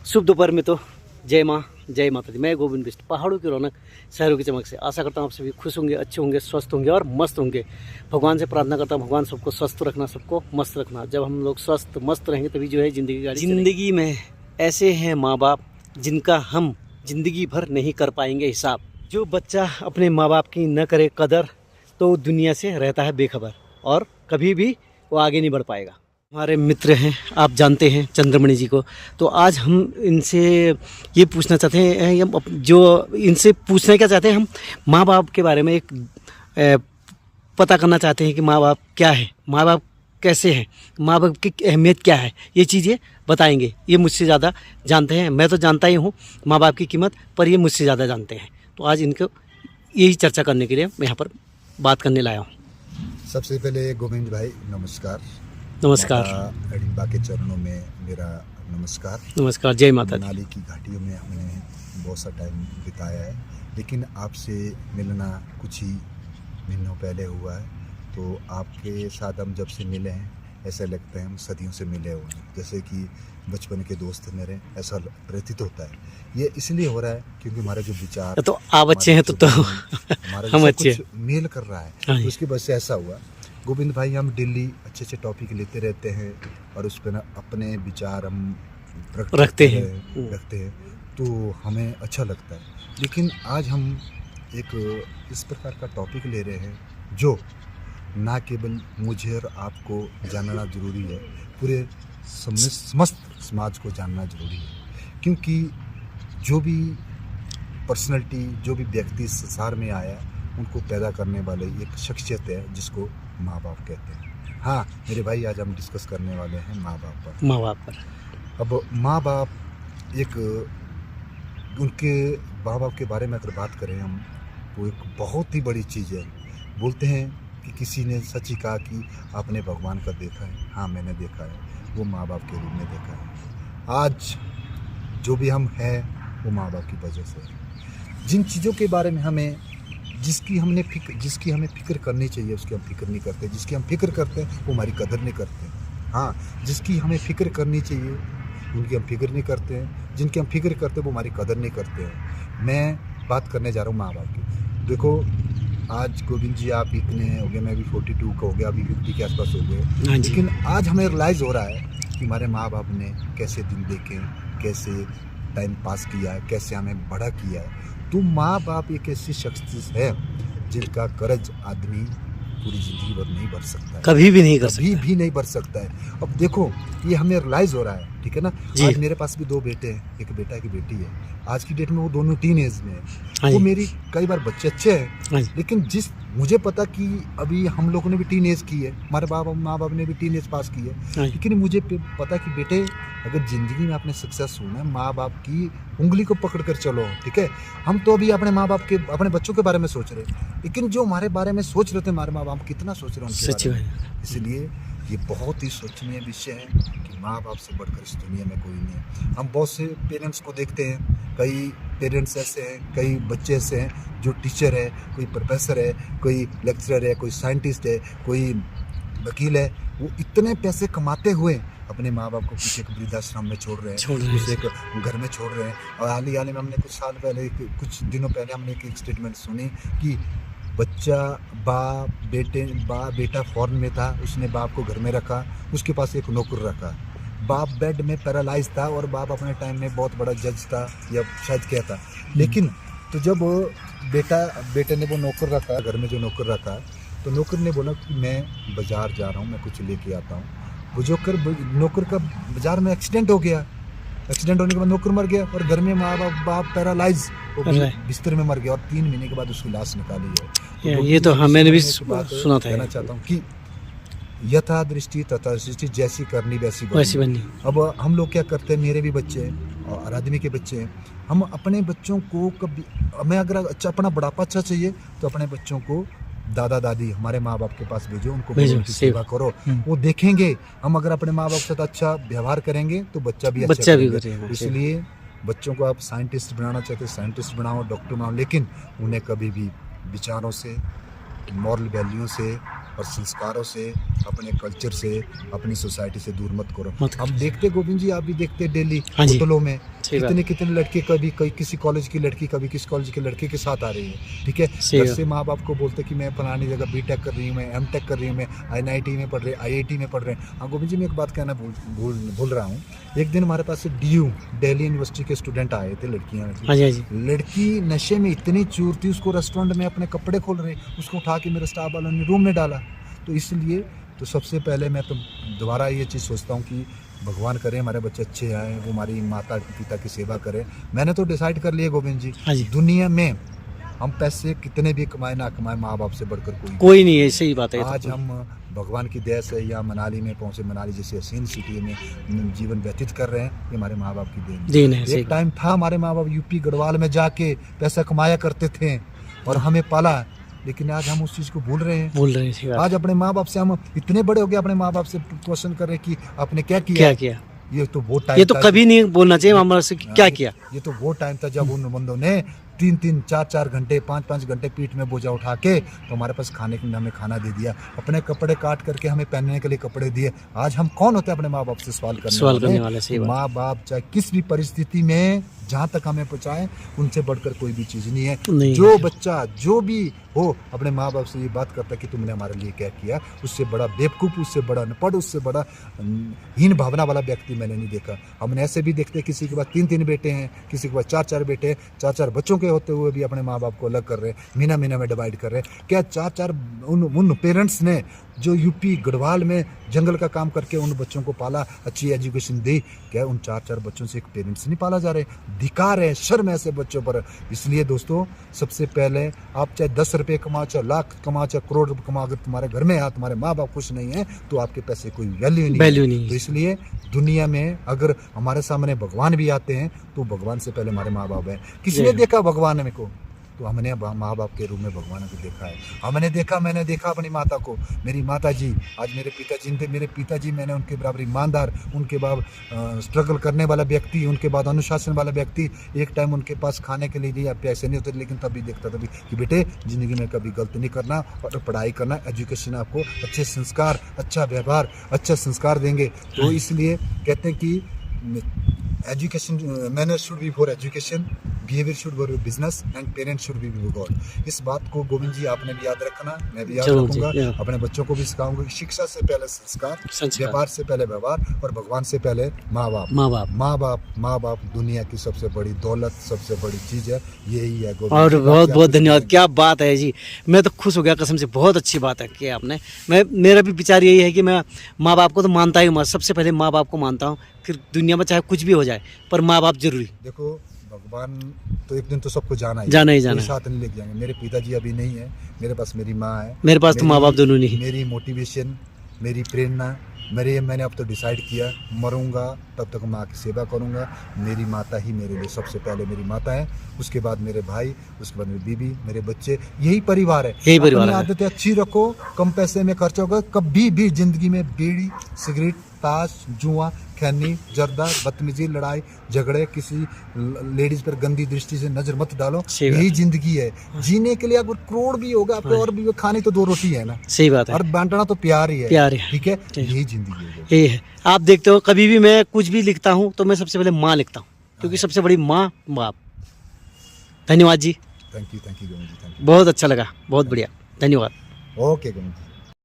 शुभ दोपहर में तो जय माँ जय माता दी। मैं गोविंद बिष्ट, पहाड़ों की रौनक, शहरों की चमक से आशा करता हूँ आप सभी खुश होंगे, अच्छे होंगे, स्वस्थ होंगे और मस्त होंगे। भगवान से प्रार्थना करता हूँ भगवान सबको स्वस्थ रखना, सबको मस्त रखना। जब हम लोग स्वस्थ मस्त रहेंगे तभी जो है ज़िंदगी गाड़ी ज़िंदगी में ऐसे हैं माँ बाप जिनका हम जिंदगी भर नहीं कर पाएंगे हिसाब। जो बच्चा अपने माँ बाप की न करे कदर तो दुनिया से रहता है बेखबर और कभी भी वो आगे नहीं बढ़ पाएगा। हमारे मित्र हैं, आप जानते हैं चंद्रमणि जी को। तो आज हम इनसे ये पूछना चाहते हैं, जो इनसे पूछना क्या चाहते हैं, हम माँ बाप के बारे में एक पता करना चाहते हैं कि माँ बाप क्या है, माँ बाप कैसे हैं, माँ बाप की अहमियत क्या है। ये चीज़ें बताएंगे, ये मुझसे ज़्यादा जानते हैं। मैं तो जानता ही हूँ माँ बाप की कीमत, पर ये मुझसे ज़्यादा जानते हैं। तो आज इनको यही चर्चा करने के लिए मैं यहाँ पर बात करने लाया हूँ। सबसे पहले गोविंद भाई नमस्कार। नमस्कार। अड़िम्बा के चरणों में मेरा नमस्कार। नमस्कार, जय माता दी। मनाली की घाटियों में हमने बहुत सा टाइम बिताया है, लेकिन आपसे मिलना कुछ ही महीनों पहले हुआ है। तो आपके साथ हम जब से मिले हैं ऐसा लगता है हम सदियों से मिले हुए हैं, जैसे कि बचपन के दोस्त मेरे, ऐसा प्रतीत होता है। ये इसलिए हो रहा है क्योंकि हमारे जो विचार, तो आप अच्छे हैं तो हमारा हम सब अच्छे कुछ मेल कर रहा है, तो उसकी वजह से ऐसा हुआ। गोविंद भाई, हम डेली अच्छे अच्छे टॉपिक लेते रहते हैं और उस पर ना अपने विचार हम रखते हैं, तो हमें अच्छा लगता है। लेकिन आज हम एक इस प्रकार का टॉपिक ले रहे हैं जो ना केवल मुझे और आपको जानना ज़रूरी है, पूरे समस्त समाज को जानना ज़रूरी है। क्योंकि जो भी पर्सनैलिटी, जो भी व्यक्ति संसार में आया, उनको पैदा करने वाले एक शख्सियत है जिसको माँ बाप कहते हैं। हाँ मेरे भाई, आज हम डिस्कस करने वाले हैं माँ बाप पर। माँ बाप पर अब माँ बाप एक, उनके माँ बाप के बारे में अगर बात करें हम, तो एक बहुत ही बड़ी चीज़ है। बोलते हैं कि किसी ने सच ही कहा कि आपने भगवान का देखा है। हाँ मैंने देखा है, वो माँ बाप के रूप में देखा है। आज जो भी हम हैं वो माँ बाप की वजह से है। जिन चीज़ों के बारे में हमें जिसकी हमें फिक्र करनी चाहिए उसकी हम फिक्र नहीं करते, जिसकी हम फिक्र करते हैं वो हमारी कदर नहीं करते। हाँ, जिसकी हमें फिक्र करनी चाहिए उनकी हम फिक्र नहीं करते हैं, जिनकी हम फिक्र करते हैं वो हमारी कदर नहीं करते हैं। मैं बात करने जा रहा हूँ माँ बाप की। देखो आज गोविंद जी आप इतने हो गए, मैं भी 42 का हो गया, अभी 50 के आसपास हो गए, लेकिन आज हमें रियलाइज़ हो रहा है कि हमारे माँ बाप ने कैसे दिन देखे, कैसे टाइम पास किया है, कैसे हमें बड़ा किया है। तो माँ बाप एक ऐसी शख्स है जिनका कर्ज आदमी पूरी ज़िंदगी भर नहीं भर सकता है, कभी भी नहीं नहीं भर सकता है। अब देखो ये हमें रियलाइज़ हो रहा है, ठीक है ना। आज मेरे पास भी 2 बेटे हैं, एक बेटा एक बेटी है। आज की डेट में वो दोनों टीन एज में है। वो मेरी कई बार बच्चे अच्छे हैं, लेकिन जिस मुझे पता कि अभी हम लोगों ने भी टीन एज की है, हमारे माँ बाप ने भी टीन एज पास की है, लेकिन मुझे पता कि बेटे अगर ज़िंदगी में आपने सक्सेस होना है, माँ बाप की उंगली को पकड़ कर चलो, ठीक है। हम तो अभी अपने माँ बाप के, अपने बच्चों के बारे में सोच रहे हैं, लेकिन जो हमारे बारे में सोच रहे थे हमारे माँ बाप कितना सोच रहे हैं उनके बारे में। इसलिए ये बहुत ही सोचनीय विषय है कि माँ बाप से बढ़कर इस दुनिया में कोई नहीं है। हम बहुत से पेरेंट्स को देखते हैं, कई पेरेंट्स ऐसे हैं, कई बच्चे ऐसे हैं जो टीचर है, कोई प्रोफेसर है, कोई लेक्चरर है, कोई साइंटिस्ट है, कोई वकील है। वो इतने पैसे कमाते हुए अपने माँ बाप को किसी एक वृद्धाश्रम में छोड़ रहे हैं, किसी एक घर में छोड़ रहे हैं। और हाल ही में हमने कुछ दिनों पहले हमने एक स्टेटमेंट सुनी कि बच्चा बेटा फॉरेन में था, उसने बाप को घर में रखा, उसके पास एक नौकर रखा। बाप बेड में पैरालाइज था और बाप अपने टाइम में बहुत बड़ा जज था या शायद क्या था, लेकिन तो जब बेटे ने वो नौकर रखा, घर में जो नौकर रखा, तो नौकर ने बोला कि मैं बाज़ार जा रहा हूँ, मैं कुछ लेके आता हूँ। वो जो नौकर का बाज़ार में एक्सीडेंट हो गया। एक्सीडेंट होने के बाद नौकर मर गया और घर में माँ बाप पैरालाइज बिस्तर में मर गया और 3 महीने के बाद उसकी लाश निकाली है। ये तो मैंने भी सुना था। कहना चाहता हूँ कि यथा दृष्टि तथा सृष्टि, जैसी करनी वैसी बनी। अब हम लोग क्या करते हैं, मेरे भी बच्चे हैं और आदमी के बच्चे हैं, हम अपने बच्चों को कभी, हमें अगर अच्छा अपना बुढ़ापा अच्छा चाहिए तो अपने बच्चों को दादा दादी हमारे माँ बाप के पास भेजो, उनको उनकी सेवा करो, वो देखेंगे। हम अगर अपने माँ बाप के साथ अच्छा व्यवहार करेंगे तो बच्चा भी करेगा। इसलिए बच्चों को आप साइंटिस्ट बनाना चाहते हैं साइंटिस्ट बनाओ, डॉक्टर बनाओ, लेकिन उन्हें कभी भी विचारों से, मॉरल वैल्यू से और संस्कारों से, अपने कल्चर से, अपनी सोसाइटी से दूर मत करो। हम देखते गोविंद जी, आप भी देखते डेली होटलों में सही बात। कितने लड़के कभी किसी कॉलेज की लड़की, कभी किसी कॉलेज के लड़के के साथ आ रही है, ठीक है। सही घर बात। से माँ बाप को बोलते कि मैं फलानी जगह बीटेक कर रही हूँ, मैं एमटेक कर रही हूँ, मैं NIT में पढ़ रही, IIT में पढ़ रहे हैं। हाँ गोविंद जी, मैं एक बात कहना भूल रहा हूँ। एक दिन हमारे पास DU दिल्ली यूनिवर्सिटी के स्टूडेंट आए थे, लड़कियाँ। हाँ जी, हाँ जी। लड़की नशे में इतनी चूर थी, उसको रेस्टोरेंट में अपने कपड़े खोल रहे, उसको उठा के मेरे स्टाफ वालों ने रूम में डाला। तो इसलिए तो सबसे पहले मैं तो दोबारा ये चीज़ सोचता हूँ कि भगवान करे हमारे बच्चे अच्छे आए, वो हमारी माता पिता की सेवा करे। मैंने तो डिसाइड कर लिया गोविंद जी, हाँ जी। दुनिया में हम पैसे कितने भी कमाए ना कमाए, माँ बाप से बढ़कर कोई नहीं है, सही बात है। ये तो आज हम भगवान की दया से यहाँ मनाली में पहुँचे, मनाली जैसी हसीन सिटी में जीवन व्यतीत कर रहे हैं, ये हमारे माँ बाप की देन है। एक टाइम था हमारे माँ बाप UP गढ़वाल में जाके पैसा कमाया करते थे और हमें पाला, लेकिन आज हम उस चीज़ को भूल रहे हैं। सही बात। आज अपने माँ बाप से हम इतने बड़े हो गए, अपने माँ बाप से क्वेश्चन कर रहे कि आपने क्या किया। ये तो वो टाइम, ये तो कभी नहीं बोलना चाहिए मामा से क्या किया। ये तो वो टाइम था जब उन बंदों ने 3-3, 4-4 घंटे, 5-5 घंटे पीठ में बोझा उठा के तो हमारे पास खाने के लिए हमें खाना दे दिया, अपने कपड़े काट करके हमें पहनने के लिए कपड़े दिए। आज हम कौन होते हैं अपने माँ बाप से सवाल करने वाले। माँ बाप चाहे किस भी परिस्थिति में जहाँ तक हमें पहुँचाए, उनसे बढ़कर कोई भी चीज़ नहीं है। जो बच्चा जो भी हो अपने माँ बाप से ये बात करता है कि तुमने हमारे लिए क्या किया, उससे बड़ा बेवकूफ़, उससे बड़ा अनपढ़, उससे बड़ा हीन भावना वाला व्यक्ति मैंने नहीं देखा। हमने ऐसे भी देखते हैं किसी के पास 3-3 बेटे हैं, किसी के पास 4-4 बेटे हैं, 4-4 बच्चों के होते हुए भी अपने माँ बाप को अलग कर रहे हैं, महीना में डिवाइड कर रहे हैं। क्या 4-4 उन पेरेंट्स ने जो UP गढ़वाल में जंगल का काम करके उन बच्चों को पाला, अच्छी एजुकेशन दी, क्या उन 4-4 बच्चों से एक पेरेंट्स नहीं पाला जा रहे? धिक्कार है, शर्म है ऐसे बच्चों पर। इसलिए दोस्तों, सबसे पहले आप चाहे 10 रुपये कमाओ, चाहे लाख कमाओ, चाहे करोड़ रुपये कमाओ, अगर तुम्हारे घर में तुम्हारे माँ बाप खुश नहीं है तो आपके पैसे कोई वैल्यू नहीं। तो इसलिए दुनिया में अगर हमारे सामने भगवान भी आते हैं तो भगवान से पहले हमारे माँ बाप है। किसी ने देखा भगवान में को, तो हमने माँ बाप के रूप में भगवान को देखा है। मैंने देखा अपनी माता को, मेरी माता जी, आज मेरे पिताजी थे, मेरे पिताजी मैंने उनके बराबर ईमानदार, उनके बाद स्ट्रगल करने वाला व्यक्ति, उनके बाद अनुशासन वाला व्यक्ति। एक टाइम उनके पास खाने के लिए नहीं, पैसे नहीं होते, लेकिन तब भी देखता था कि बेटे ज़िंदगी में कभी गलती नहीं करना और पढ़ाई करना, एजुकेशन आपको अच्छे संस्कार, अच्छा व्यवहार, अच्छा संस्कार देंगे। तो इसलिए कहते हैं कि education, manner should be for education, behaviour should be business and parents should be God. इस बात को गोविंद जी आपने भी याद रखना, मैं भी याद रखूंगा, अपने बच्चों को भी सिखाऊंगा कि शिक्षा से पहले संस्कार, व्यापार से पहले व्यवहार और भगवान से पहले माँ बाप दुनिया की सबसे बड़ी दौलत, सबसे बड़ी चीज़ है, यही है गोविंद। और बहुत बहुत धन्यवाद, क्या बात है जी, मैं तो खुश हो गया कसम से, बहुत अच्छी बात है कि आपने। मेरा भी विचार यही है कि मैं माँ बाप को तो मानता ही हूँ, सबसे पहले माँ बाप को मानता हूँ, फिर दुनिया में चाहे कुछ भी हो जाए पर माँ बाप जरूरी। देखो भगवान तो एक दिन तो सबको जाना ही साथ नहीं लेके जाएंगे। मेरे पिताजी अभी नहीं है, मेरे पास मेरी माँ है, मेरे पास तो माँ बाप दोनों नहीं। मेरी मोटिवेशन, मेरी प्रेरणा, मैंने अब तो डिसाइड किया, मरूंगा तब तक माँ की सेवा करूंगा। मेरी माता ही मेरे लिए सबसे पहले, मेरी माता है, उसके बाद मेरे भाई, उसके बाद मेरी बीबी, मेरे बच्चे, यही परिवार है। यही परिवार है। आदतें अच्छी रखो, कम पैसे में खर्च होगा। कभी भी जिंदगी में बीड़ी, सिगरेट, ताश, जुआ, खैनी, जर्दा, बदतमीजी, लड़ाई झगड़े, किसी लेडीज पर गंदी दृष्टि से नजर मत डालो। यही जिंदगी है। जीने के लिए अगर करोड़ भी होगा आपको और भी खानी तो 2 रोटी है ना। सही बात है। और बांटना तो प्यार ही है, ठीक है, यही जिंदगी है, यही है। आप देखते हो कभी भी मैं कुछ भी लिखता हूँ तो मैं सबसे पहले माँ लिखता हूँ, क्योंकि सबसे बड़ी माँ बाप। धन्यवाद जी, थैंक यू गोविंद जी, बहुत अच्छा लगा, बहुत बढ़िया, धन्यवाद। ओके गोविंद जी।